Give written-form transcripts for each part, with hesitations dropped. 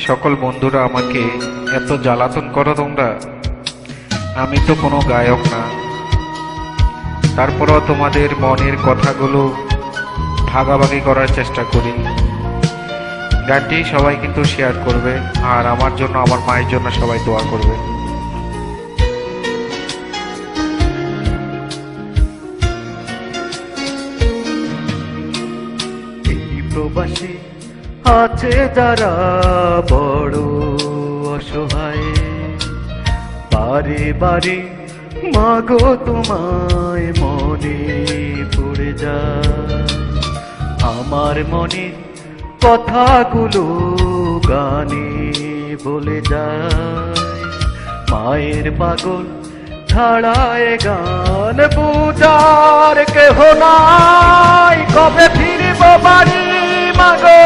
সকল বন্ধুরা আমাকে এত জ্বালাতন করো তোমরা। আমি তো কোনো গায়ক না, তারপরও তোমাদের মনের কথাগুলো ভাগাভাগি করার চেষ্টা করি। গানটি সবাই কিন্তু শেয়ার করবে, আর আমার জন্য, আমার মায়ের জন্য সবাই দোয়া করবে। এই প্রবাসী আছে যারা বড় অসহায়, বারে বারে মাগো তোমায় মনে পড়ে যায়। আমার মনের কথাগুলো গানে বলে যায়। মায়ের পাগল ছাড়ায় গান বুঝার কেহ নাই। কবে ফিরব বাড়ি মাগো,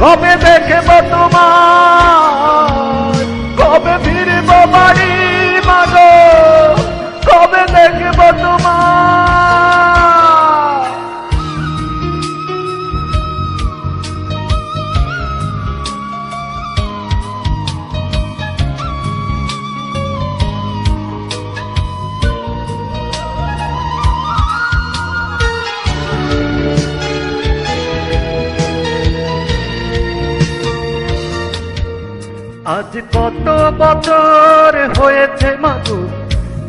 কবে দেখব তোমার, কবে ফিরব বাড়ি মাগো, কবে দেখব তোমার। আজ কত বছর হয়েছে মাগো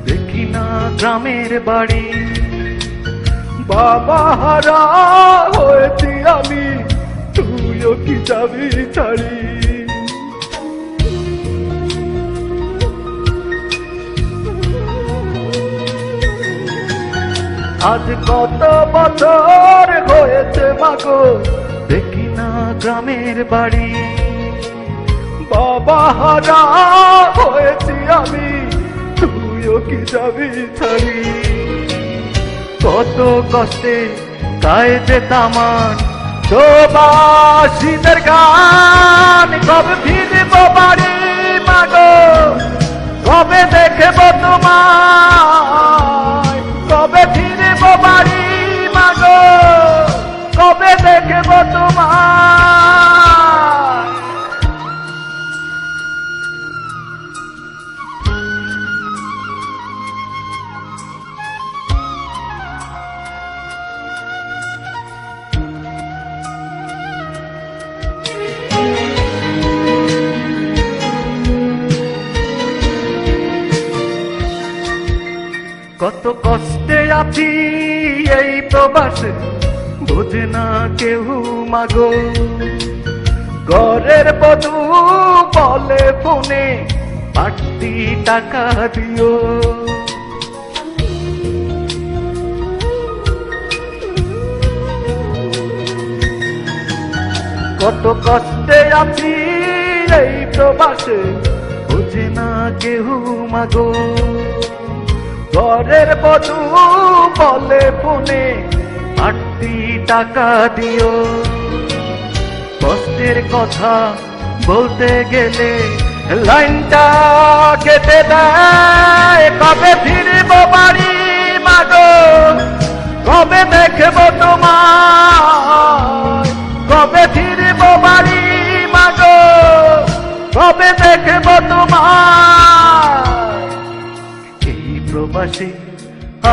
দেখি না গ্রামের বাড়ি। বাবা হারা হয়েছি আমি, তুইও কি যাবি ছাড়ি। আজ কত বছর হয়েছে মাগো দেখি না গ্রামের বাড়ি। বাবা হারা হয়েছি আমি, তুইও কি যাবি ছাড়ি। কত কষ্টে গায়ে যেতাম প্রবাসীদের গান। কবে ফিরব বাড়ি মাগো, কবে দেখব তোমায়, কবে ফিরব বাড়ি মাগো, কবে দেখব তোমায়। কত কষ্টে আছি এই প্রবাসে, বোঝে না কেউ মাগো। ঘরের বধূ বলে ফোনে বাড়তি টাকা দিও। কত কষ্টে আছি এই প্রবাসে, বোঝে না কেউ মাগো। ঘরের বধূ বলে ফোনে বাড়তি টাকা দিও। কষ্টের কথা বলতে গেলে লাইনটা কেটে দেয়। কবে ফিরব বাড়ি মাগো, কবে দেখব তোমায়, কবে ফিরব বাড়ি মাগো, কবে দেখব তোমায়। প্রবাসী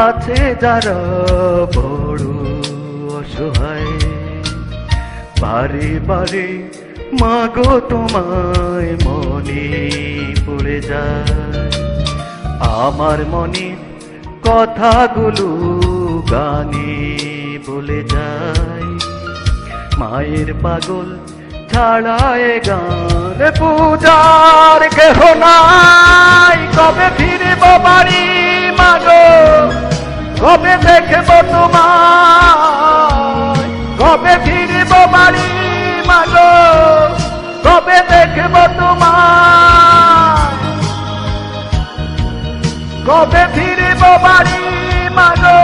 আছে যারা বড় অসহায়, বারে বারে মাগো তোমায় মনে পড়ে যায়। আমার মনে কথাগুলো গানে বলে যায়। মায়ের পাগল ছাড়ায় গান পূজার কেহ নাই। কবে ফিরব বাড়ি মাগো, কবে দেখব তোমায়, কবে ফিরব বাড়ি মাগো, কবে দেখব তোমায়, কবে ফিরব বাড়ি মাগো,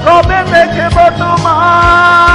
কবে দেখব তোমায়।